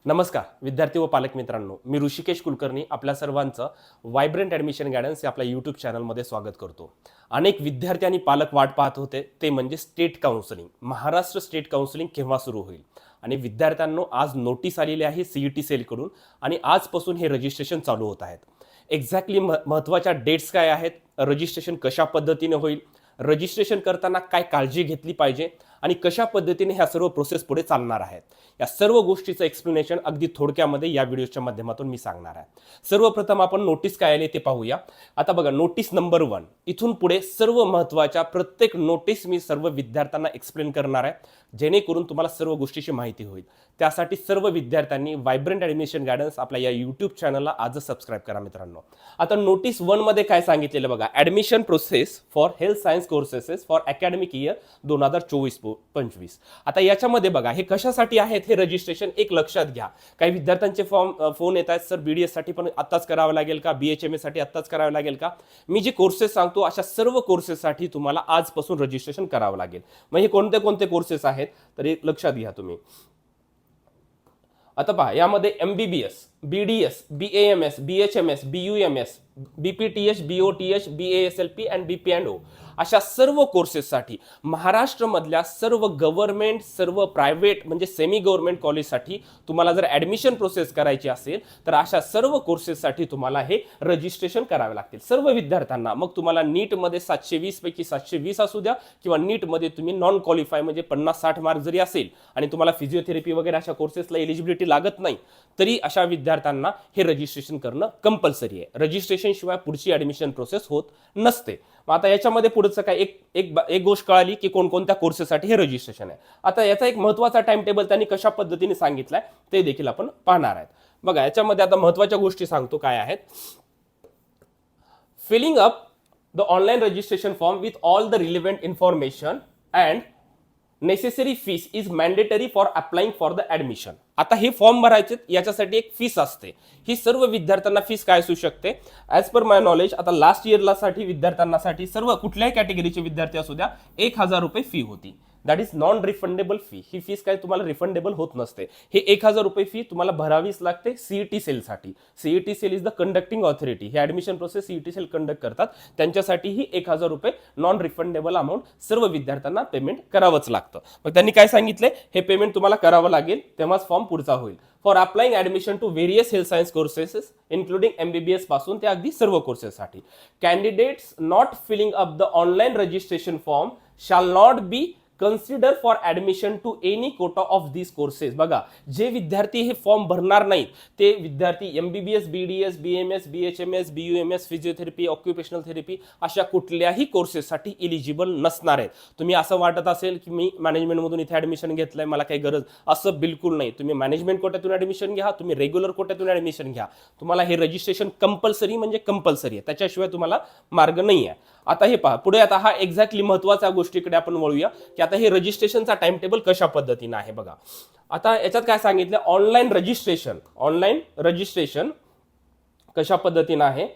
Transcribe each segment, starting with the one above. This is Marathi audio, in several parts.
नमस्कार विद्यार्थी व पालक मित्रांनो, मी ऋषिकेश कुलकर्णी आपल्या सर्वांचं वायब्रंट ॲडमिशन गायडन्स या आपल्या यूट्यूब चॅनलमध्ये स्वागत करतो. अनेक विद्यार्थी आणि पालक वाट पाहत होते ते म्हणजे state counselling. Maharashtra state counselling केव्हा सुरू होईल आणि विद्यार्थ्यांनो आज नोटीस आलेली आहे CET सेलकडून आणि आजपासून हे रजिस्ट्रेशन चालू होत आहेत. एक्झॅक्टली महत्त्वाच्या डेट्स काय आहेत, रजिस्ट्रेशन कशा पद्धतीने होईल, रजिस्ट्रेशन करताना काय काळजी घेतली पाहिजे आणि कशा पद्धतीने ह्या सर्व प्रोसेस पुढे चालणार आहेत, या सर्व गोष्टीचं एक्सप्लेनेशन अगदी थोडक्यामध्ये या व्हिडिओच्या माध्यमातून मी सांगणार आहे. सर्वप्रथम आपण नोटीस काय आले ते पाहूया. आता बघा, नोटीस नंबर 1. इथून पुढे सर्व महत्त्वाच्या प्रत्येक नोटीस मी सर्व विद्यार्थ्यांना एक्सप्लेन करणार आहे, जेणेकरून तुम्हाला सर्व गोष्टीची माहिती होईल. त्यासाठी सर्व विद्यार्थ्यांनी वायब्रंट ॲडमिशन गायडन्स आपल्या या यूट्यूब चॅनलला आजच सबस्क्राईब करा मित्रांनो. आता नोटीस 1 मध्ये काय सांगितलेलं बघा, admission process for health science courses for academic year 2024-25. आता याच्यामध्ये बघा हे कशासाठी आहेत हे रजिस्ट्रेशन एक लक्षात घ्या. काही विद्यार्थ्यांचे फोन येत आहेत, सर BDS साठी पण आत्ताच करावं लागेल का, BHMS साठी आत्ताच करावं लागेल का. मी जे कोर्सेस सांगतो अशा सर्व कोर्सेससाठी तुम्हाला आजपासून रजिस्ट्रेशन करावं लागेल. मग हे कोणते कोणते कोर्सेस आहेत तर एक लक्षात घ्या तुम्ही. आता पहा, यामध्ये MBBS, BDS, BAMS, BHMS, BUMS, BPTH, BOTH, BASLP and BP&O अशा सर्व कोर्सेससाठी महाराष्ट्रामधल्या सर्व गव्हर्नमेंट, सर्व प्रायव्हेट म्हणजे सेमी गव्हर्नमेंट कॉलेजसाठी तुम्हाला जर ॲडमिशन प्रोसेस करायची असेल तर अशा सर्व कोर्सेससाठी तुम्हाला हे रजिस्ट्रेशन करावे लागतील सर्व विद्यार्थ्यांना. मग तुम्हाला नीटमध्ये 720 पैकी 720 असू द्या किंवा नीटमध्ये तुम्ही नॉन क्वालिफाय म्हणजे 50-60 मार्क जरी असेल आणि तुम्हाला फिजिओथेरपी वगैरे अशा कोर्सेसला एलिजिबिलिटी लागत नाही तरी अशा विद्यार्थ्यांना हे रजिस्ट्रेशन करणं कंपल्सरी आहे. रजिस्ट्रेशन शिवाय पुढची ॲडमिशन प्रोसेस होत नसते. मग आता याच्यामध्ये पुढचं काय एक गोष्ट कळाली की कोणकोणत्या कोर्सेससाठी हे रजिस्ट्रेशन आहे. आता याचा एक महत्त्वाचा टाइम टेबल त्यांनी कशा पद्धतीने सांगितलाय ते देखील आपण पाहणार आहेत. बघा, याच्यामध्ये आता महत्त्वाच्या गोष्टी सांगतो काय आहेत. Filling up the online registration form with all the relevant information and necessary fees is mandatory for applying for the admission. आता हे फॉर्म भरायचे याच्यासाठी एक फीस असते. ही सर्व विद्यार्थ्यांना फीस काय असू शकते ॲज पर माय नॉलेज. आता लास्ट इयरला साठी विद्यार्थ्यांना सर्व कुठल्याही कॅटेगरीचे विद्यार्थी असू द्या 1000 रुपये फी होती. That is non refundable fee. He fees काय तुम्हाला रिफंडेबल होत नसते. हे 1000 रुपये फी तुम्हाला भरावीच लागते CET सेलसाठी. CET cell is the conducting authority. हे admission process CET cell conduct करतात. त्यांच्यासाठी ही 1000 रुपये नॉन रिफंडेबल अमाऊंट सर्व विद्यार्थ्यांना पेमेंट करावंच लागतं. मग त्यांनी काय सांगितलंय, हे पेमेंट तुम्हाला करावं लागेल तेव्हाच फॉर्म पुढचा होईल. For applying admission to various health science courses including MBBS पासून ते अगदी सर्व कोर्सेससाठी. Candidates not filling up the online registration form shall not be consider for admission to any quota of this courses. बघा, जे विद्यार्थी हे फॉर्म भरणार नाहीत ते विद्यार्थी MBBS, BDS, BMS, BHMS, BUMS, physiotherapy, occupational therapy अशा कुठल्याही कोर्सेससाठी इलिजिबल नसणार आहेत. तुम्ही असं वाटत असेल की मी मॅनेजमेंटमधून इथे ॲडमिशन घेतलंय, मला काही गरज, असं बिलकुल नाही. तुम्ही मॅनेजमेंट कोट्यातून ॲडमिशन घ्या, तुम्ही रेग्युलर कोट्यातून ॲडमिशन घ्या, तुम्हाला हे रजिस्ट्रेशन कंपल्सरी म्हणजे कंपल्सरी आहे. त्याच्याशिवाय तुम्हाला मार्ग नाही आहे. आता हे पहा पुढे, आता हा एक्झॅक्टली महत्त्वाच्या गोष्टीकडे आपण वळूया की आता हे रजिस्ट्रेशनचा टाइम टेबल कशा पद्धतीने आहे. बघा, आता याच्यात काय सांगितलं, ऑनलाईन रजिस्ट्रेशन कशा पद्धतीने आहे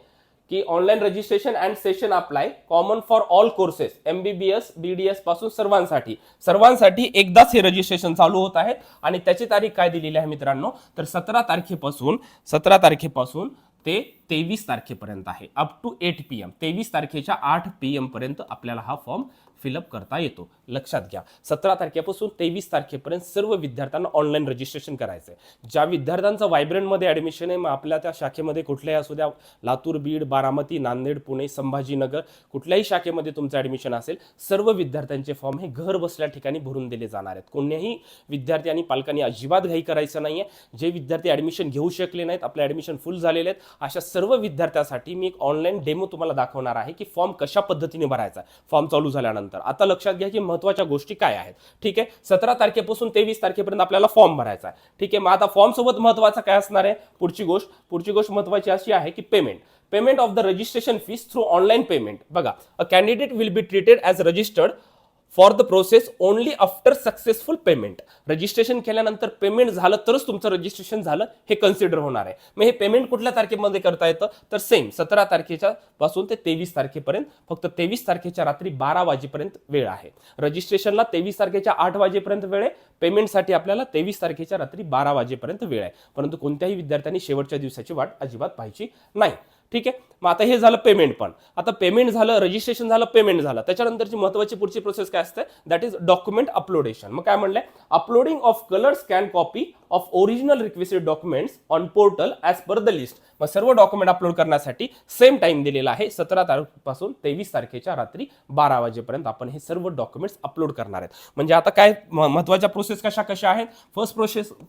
की online registration and session apply common for all courses MBBS, BDS पासून सर्वांसाठी एकदाच हे रजिस्ट्रेशन चालू होत आहे. आणि त्याची तारीख काय दिलेली आहे मित्रांनो, तर 17 तारखेपासून ते 23 तारखेपर्यंत आहे. Up to 8 PM. 23 तारखेच्या 8 PM पर्यंत आपल्याला हा फॉर्म फिलअप करता येतो. लक्षात घ्या, 17 तारखेपासून 23 तारखेपर्यंत सर्व विद्यार्थ्यांना ऑनलाईन रजिस्ट्रेशन करायचं आहे. ज्या विद्यार्थ्यांचं वायब्रंटमध्ये ॲडमिशन आहे, मग आपल्या त्या शाखेमध्ये कुठल्याही असू द्या, लातूर, बीड, बारामती, नांदेड, पुणे, संभाजीनगर, कुठल्याही शाखेमध्ये तुमचं ॲडमिशन असेल, सर्व विद्यार्थ्यांचे फॉर्म हे घर बसल्या ठिकाणी भरून दिले जाणार आहेत. कोणत्याही विद्यार्थी आणि पालकांनी अजिबात घाई करायचं नाहीये. जे विद्यार्थी ॲडमिशन घेऊ शकले नाहीत, आपले ॲडमिशन फुल झालेले आहेत, अशा सर्व विद्यार्थ्यांसाठी मी एक ऑनलाईन डेमो तुम्हाला दाखवणार आहे की फॉर्म कशा पद्धतीने भरायचा फॉर्म चालू झाल्यानंतर. आता लक्षात घ्या की महत्त्वाच्या गोष्टी काय आहेत. ठीक आहे, 17 तारखेपासून 23 तारखेपर्यंत आपल्याला फॉर्म भरायचा आहे. ठीक आहे, मग आता फॉर्म सोबत महत्त्वाचं काय असणार आहे, पुढची गोष्ट महत्त्वाची अशी आहे की payment of the registration fees through online payment. बघा, a candidate will be treated as registered for the process only after successful payment. Registration केल्यानंतर पेमेंट झालं तरच तुमचं रजिस्ट्रेशन झालं हे कन्सिडर होणार आहे. मग हे पेमेंट कुठल्या तारखेमध्ये करता येतं, तर सेम 17 तारखेच्या पासून ते 23 तारखेपर्यंत, फक्त 23 तारखेच्या रात्री 12 वाजेपर्यंत वेळ आहे. रजिस्ट्रेशनला 23 तारखेच्या 8 वाजेपर्यंत वेळ आहे, पेमेंटसाठी आपल्याला 23 तारखेच्या रात्री 12 वाजेपर्यंत वेळ आहे, परंतु कोणत्याही विद्यार्थ्यांनी शेवटच्या दिवसाची वाट अजिबात पाहायची नाही. ठीक आहे, मग आता हे झालं पेमेंट. पण आता पेमेंट झालं, रजिस्ट्रेशन झालं, पेमेंट झालं, त्याच्यानंतरची महत्त्वाची पुढची प्रोसेस काय असते, दॅट इज डॉक्युमेंट अपलोडेशन. मग काय म्हणलंय, uploading of colour scan copy of original requested documents on portal as per the list. मग सर्व डॉक्युमेंट अपलोड करण्यासाठी सेम टाइम दिलेला आहे, 17 तारखेपासून 23 तारखेच्या रात्री 12 वाजेपर्यंत आपण हे सर्व डॉक्युमेंट्स अपलोड करणार आहेत. म्हणजे आता काय महत्त्वाच्या प्रोसेस कशा आहेत. फर्स्ट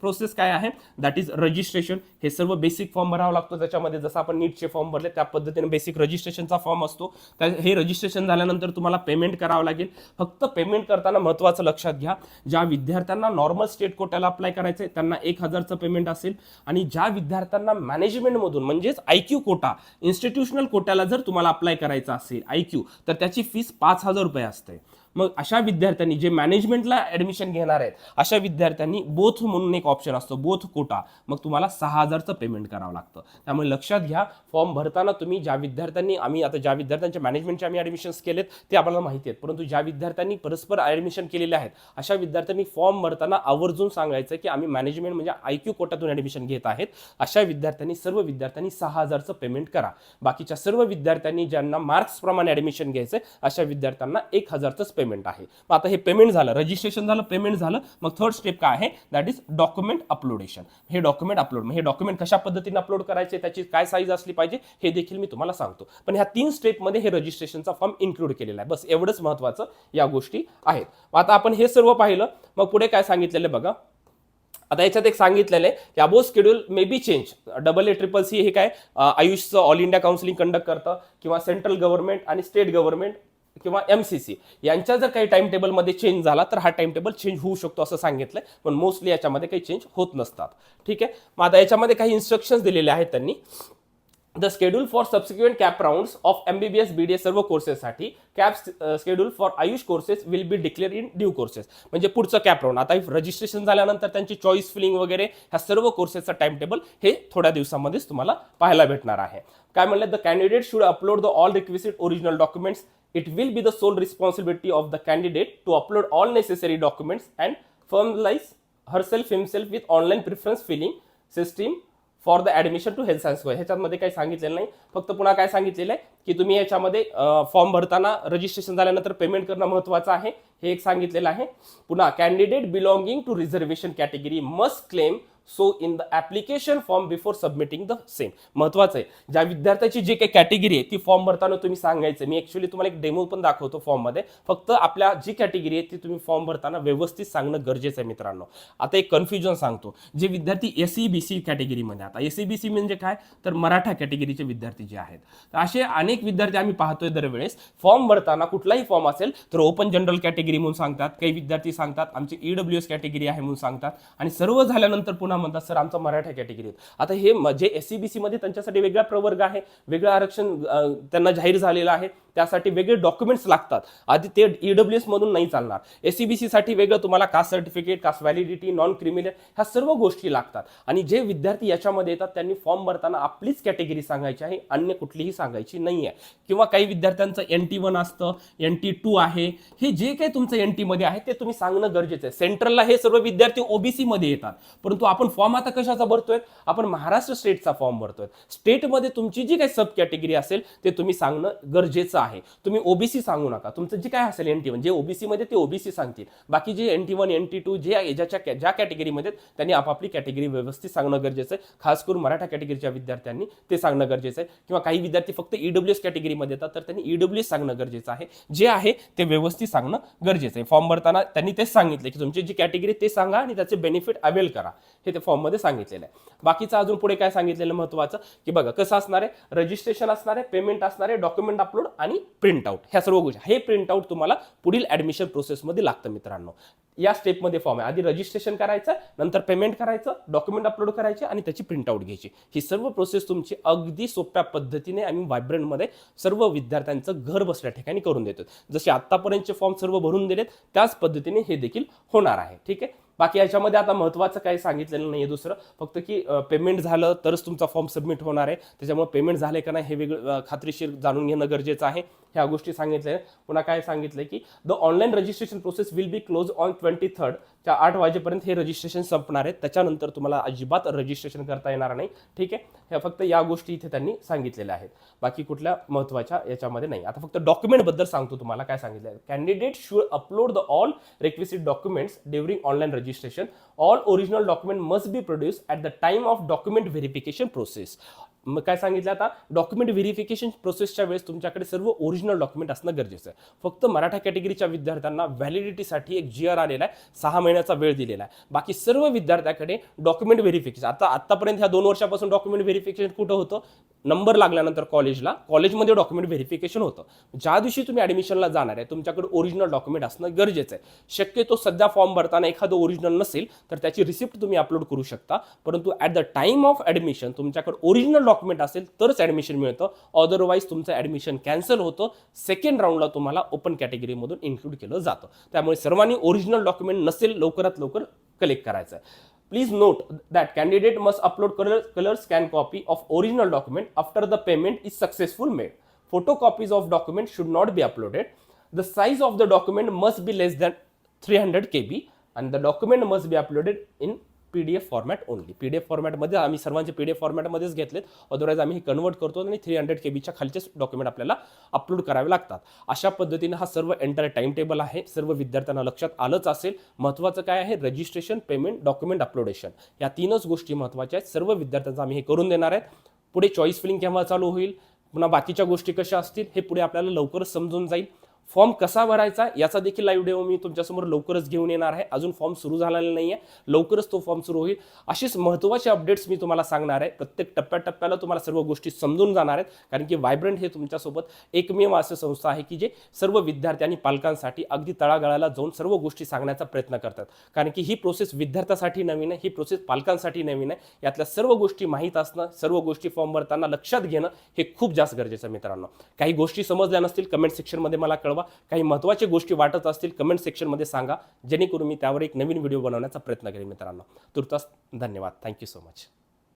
प्रोसेस काय आहे, दॅट इज रजिस्ट्रेशन. हे सर्व बेसिक फॉर्म भरावा लागतो, त्याच्यामध्ये जसं आपण नीटचे फॉर्म भरले त्या पद्धतीने बेसिक रजिस्ट्रेशनचा फॉर्म असतो. हे रजिस्ट्रेशन झाल्यानंतर तुम्हाला पेमेंट करावं लागेल. फक्त पेमेंट करताना महत्त्वाचं लक्षात घ्या, ज्या विद्यार्थ्यांना नॉर्मल स्टेट कोट्याला अप्लाय करायचं आहे त्यांना 1000चं पेमेंट असेल, आणि ज्या विद्यार्थ्यांना मॅनेजमेंटमधून म्हणजेच IQ कोटा, इन्स्टिट्यूशनल कोट्याला जर तुम्हाला अप्लाय करायचं असेल IQ, तर त्याची फीस 5000 रुपये असते. मग अशा विद्यार्थ्यांनी जे मॅनेजमेंटला ऍडमिशन घेणार आहेत अशा विद्यार्थ्यांनी बोथ म्हणून एक ऑप्शन असतो, बोथ कोटा, मग तुम्हाला 6000चं पेमेंट करावं लागतं. त्यामुळे लक्षात घ्या, फॉर्म भरताना तुम्ही ज्या विद्यार्थ्यांनी ज्या विद्यार्थ्यांच्या मॅनेजमेंटचे आम्ही ऍडमिशन्स केलेत ते आपल्याला माहिती आहेत, परंतु ज्या विद्यार्थ्यांनी परस्पर ऍडमिशन केलेले आहेत अशा विद्यार्थ्यांनी फॉर्म भरताना आवर्जून सांगायचं की आम्ही मॅनेजमेंट म्हणजे IQ कोट्यातून ऍडमिशन घेत आहेत. अशा विद्यार्थ्यांनी सर्व विद्यार्थ्यांनी 6000चं पेमेंट करा. बाकीच्या सर्व विद्यार्थ्यांनी ज्यांना मार्क्स प्रमाणे ऍडमिशन घ्यायचंय अशा विद्यार्थ्यांना 1000चं पेमेंट आहे. मग आता हे पेमेंट झालं, रजिस्ट्रेशन झालं, पेमेंट झालं. मग थर्ड स्टेप काय आहे, दॅट इज डॉक्युमेंट अपलोडेशन. हे डॉक्युमेंट अपलोड, हे डॉक्युमेंट कशा पद्धतीने अपलोड करायचे, त्याची काय साईज असली पाहिजे हे देखील मी तुम्हाला सांगतो. पण ह्या 3 स्टेपमध्ये हे रजिस्ट्रेशनचा फॉर्म इन्क्लूड केलेला आहे. बस एवढंच महत्त्वाचं या गोष्टी आहेत. आता आपण हे सर्व पाहिलं, मग पुढे काय सांगितलेलं बघा. आता याच्यात एक सांगितलेलं आहे की above schedule may be change. AACCC हे काय आयुषचं ऑल इंडिया काउन्सिलिंग कंडक्ट करतं, किंवा सेंट्रल गव्हर्नमेंट आणि स्टेट गव्हर्नमेंट किंवा MCC यांच्या जर काही टाइम टेबलमध्ये चेंज झाला तर हा टाइम टेबल चेंज होऊ शकतो असं सांगितलंय, पण मोस्टली याच्यामध्ये काही चेंज होत नसतात. ठीक आहे, मग आता याच्यामध्ये काही इन्स्ट्रक्शन्स दिलेले आहेत त्यांनी. The schedule for subsequent CAP rounds of MBBS BDS सर्व कोर्सेससाठी CAP schedule for AYUSH courses will be declare in due courses. म्हणजे पुढचं कॅप राउंड आता रजिस्ट्रेशन झाल्यानंतर त्यांची चॉईस फिलिंग वगैरे ह्या सर्व कोर्सेसचा टाइम टेबल हे थोड्या दिवसामध्येच तुम्हाला पाहायला भेटणार आहे. काय म्हणलं, the candidate should upload the all requested original documents. It will be the sole responsibility of the candidate to upload all necessary documents and formalize himself with online preference filling system for the admission to health science. ह्याच्यामध्ये काही सांगितलेलं नाही, फक्त पुन्हा काय सांगितलेलं आहे की तुम्ही याच्यामध्ये फॉर्म भरताना रजिस्ट्रेशन झाल्यानंतर पेमेंट करणं महत्त्वाचं आहे, हे एक सांगितलेलं आहे. पुन्हा candidate belonging to reservation category must claim so in the application form before submitting the same. महत्वाचं आहे, ज्या विद्यार्थ्याची जी काही कॅटेगरी आहे ती फॉर्म भरताना तुम्ही सांगायचं. मी ऍक्च्युअली तुम्हाला एक डेमो पण दाखवतो फॉर्ममध्ये. फक्त आपल्या जी कॅटेगरी आहे ती तुम्ही फॉर्म भरताना व्यवस्थित सांगणं गरजेचं आहे मित्रांनो. आता एक कन्फ्युजन सांगतो, जे विद्यार्थी SEBC कॅटेगरीमध्ये, आता SEBC म्हणजे काय तर मराठा कॅटेगरीचे विद्यार्थी जे आहेत, तर असे अनेक विद्यार्थी आम्ही पाहतोय दरवेळेस फॉर्म भरताना कुठलाही फॉर्म असेल तर ओपन जनरल कॅटेगरी म्हणून सांगतात, काही विद्यार्थी सांगतात आमची EWS कॅटेगरी आहे म्हणून सांगतात, आणि सर्व झाल्यानंतर पुन्हा म्हणतात सर आमचा मराठा कॅटेगरी. आता हे जे SEBC मध्ये त्यांच्यासाठी वेगळा प्रवर्ग आहे, वेगळं आरक्षण त्यांना जाहीर झालेलं आहे, त्यासाठी वेगळे डॉक्युमेंट्स लागतात. आधी ते EWS मधून नाही चालणार. SEBC साठी वेगळं तुम्हाला caste certificate, caste validity, non criminal ह्या सर्व गोष्टी लागतात. आणि जे विद्यार्थी याच्यामध्ये येतात त्यांनी फॉर्म भरताना आपलीच कॅटेगरी सांगायची आहे, अन्य कुठलीही सांगायची नाही आहे. किंवा काही विद्यार्थ्यांचं NT1 असतं, NT2 आहे, हे जे काही तुमचं NT मध्ये आहे ते तुम्ही सांगणं गरजेचं आहे. सेंट्रलला हे सर्व विद्यार्थी OBC मध्ये येतात, परंतु आपण फॉर्म आता कशाचा भरतोय, आपण महाराष्ट्र स्टेटचा फॉर्म भरतोय. स्टेटमध्ये तुमची जी काही सब कॅटेगरी असेल ते तुम्ही सांगणं गरजेचं आहे. तुम्ही OBC सांगू नका. तुमचं जे काय असेल NT1 जे OBC मध्ये ते OBC सांगतील. बाकी जे NT1 NT2 जे ज्या कॅटेगरीमध्ये त्यांनी आपापली कॅटेगरी व्यवस्थित सांगणं गरजेचं आहे. खास करून मराठा कॅटेगरीच्या विद्यार्थ्यांनी ते सांगणं गरजेचं आहे. किंवा काही विद्यार्थी फक्त EWS कॅटेगरीमध्ये येतात तर त्यांनी EWS सांगणं गरजेचं आहे. जे आहे ते व्यवस्थित सांगणं गरजेचं आहे. फॉर्म भरताना त्यांनी तेच सांगितलं की तुमची जी कॅटेगरी ते सांगा आणि त्याचे बेनिफिट अवेल करा, हे ते फॉर्ममध्ये सांगितलेलं आहे. बाकीचं अजून पुढे काय सांगितलेलं महत्त्वाचं की बघा कसं असणार आहे, रजिस्ट्रेशन असणार आहे, पेमेंट असणार आहे, डॉक्युमेंट अपलोड आणि प्रिंट आउट. ह्या सर्व गोष्टी, हे प्रिंट आउट तुम्हाला पुढील ऍडमिशन प्रोसेसमध्ये लागतं मित्रांनो. या स्टेपमध्ये फॉर्म आहे, आधी रजिस्ट्रेशन करायचं, नंतर पेमेंट करायचं, डॉक्युमेंट अपलोड करायचे आणि त्याची प्रिंट आउट घ्यायची. ही सर्व प्रोसेस तुमची अगदी सोप्या पद्धतीने आम्ही व्हायब्रंटमध्ये सर्व विद्यार्थ्यांचं घर बसल्या ठिकाणी करून देतो. जसे आतापर्यंतचे फॉर्म सर्व भरून दिलेत त्याच पद्धतीने हे देखील होणार आहे. ठीक आहे, बाकी याच्यामध्ये आता महत्त्वाचं काही सांगितलेलं नाही आहे दुसरं, फक्त की पेमेंट झालं तरच तुमचा फॉर्म सबमिट होणार आहे. त्याच्यामुळे पेमेंट झाले का नाही हे वेगळं खात्रीशीर जाणून घेणं गरजेचं आहे. ह्या गोष्टी सांगितल्या. पुन्हा काय सांगितलं की the online registration process will be close on 23rd 8 वाजेपर्यंत हे रजिस्ट्रेशन संपणार आहे, त्याच्यानंतर तुम्हाला अजिबात रजिस्ट्रेशन करता येणार नाही. ठीक आहे, ह्या फक्त या गोष्टी इथे त्यांनी सांगितलेल्या आहेत, बाकी कुठल्या महत्त्वाच्या याच्यामध्ये नाही. आता फक्त डॉक्युमेंटबद्दल सांगतो तुम्हाला काय सांगितलं आहे. Candidate should upload the all requisite documents during online registration. All original document must be produce at the time of document verification process. मग काय सांगितलं आता, डॉक्युमेंट व्हेरिफिकेशन प्रोसेसच्या वेळेस तुमच्याकडे सर्व ओरिजिनल डॉक्युमेंट असणं गरजेचं आहे. फक्त मराठा कॅटेगरीच्या विद्यार्थ्यांना व्हॅलिडिटीसाठी एक GR आलेला आहे, 6 महिन्याचा वेळ दिलेला आहे. बाकी सर्व विद्यार्थ्याकडे डॉक्युमेंट व्हेरिफिकेशन, आतापर्यंत ह्या 2 वर्षापासून डॉक्युमेंट व्हेरिफिकेशन कुठं होतं, नंबर लागल्यानंतर कॉलेजमध्ये डॉक्युमेंट व्हेरिफिकेशन होतं. ज्या दिवशी तुम्ही ॲडमिशनला जाणार आहे तुमच्याकडे ओरिजिनल डॉक्युमेंट असणं गरजेचं आहे. शक्यतो सध्या फॉर्म भरताना एखादं ओरिजिनल नसेल तर त्याची रिसिप्ट तुम्ही अपलोड करू शकता, परंतु at the time of admission तुमच्याकडे ओरिजिनल डॉक्युमेंट असेल तरच ॲडमिशन मिळतं, अदरवाईज तुमचं ॲडमिशन कॅन्सल होतं. सेकंड राऊंडला तुम्हाला ओपन कॅटेगरीमधून इन्क्लूड केलं जातं. त्यामुळे सर्वांनी ओरिजिनल डॉक्युमेंट नसेल लवकरात लवकर कलेक्ट करायचं आहे. Please note that candidate must upload color scan copy of original document after the payment is successful made. Photocopies of document should not be uploaded. The size of the document must be less than 300 KB and the document must be uploaded in PDF format only. PDF फॉर्मॅटमध्ये आम्ही सर्वांचे PDF फॉर्मॅटमध्येच घेतलेत, अदरवाईज आम्ही हे कन्वर्ट करतो आणि 300 KBच्या खालचेच डॉक्युमेंट आपल्याला अपलोड करावे लागतात. अशा पद्धतीने हा सर्व एंटायर टाइम टेबल आहे. सर्व विद्यार्थ्यांना लक्षात आलंच असेल. महत्त्वाचं काय आहे, रजिस्ट्रेशन, पेमेंट, डॉक्युमेंट अपलोडेशन, या 3च गोष्टी महत्त्वाच्या आहेत. सर्व विद्यार्थ्यांचं आम्ही हे करून देणार आहेत. पुढे चॉईस फिलिंग केव्हा चालू होईल, पुन्हा बाकीच्या गोष्टी कशा असतील हे पुढे आपल्याला लवकरच समजून जाईल. फॉर्म कसा भरायचा याचा देखील लाईव्ह व्हिडिओ मी तुमच्यासमोर लवकरच घेऊन येणार आहे. अजून फॉर्म सुरू झालेला नाही आहे, लवकरच तो फॉर्म सुरू होईल. अशीच महत्त्वाचे अपडेट्स मी तुम्हाला सांगणार आहे. प्रत्येक टप्प्याटप्प्याला तुम्हाला सर्व गोष्टी समजून जाणार आहेत, कारण की व्हायब्रंट हे तुमच्यासोबत एकमेव असं संस्था आहे की जे सर्व विद्यार्थी आणि पालकांसाठी अगदी तळागाळाला जाऊन सर्व गोष्टी सांगण्याचा प्रयत्न करतात. कारण की ही प्रोसेस विद्यार्थ्यासाठी नवीन आहे, ही प्रोसेस पालकांसाठी नवीन आहे. यातल्या सर्व गोष्टी माहीत असणं, सर्व गोष्टी फॉर्म भरताना लक्षात घेणं हे खूप जास्त गरजेचं आहे मित्रांनो. काही गोष्टी समजल्या नसतील कमेंट सेक्शनमध्ये मला कळवा. काही महत्त्वाच्या गोष्टी वाटत असतील कमेंट सेक्शनमध्ये सांगा, जेणेकरून मी त्यावर एक नवीन व्हिडिओ बनवण्याचा प्रयत्न करेन मित्रांनो. तुर्तास धन्यवाद. Thank you so much.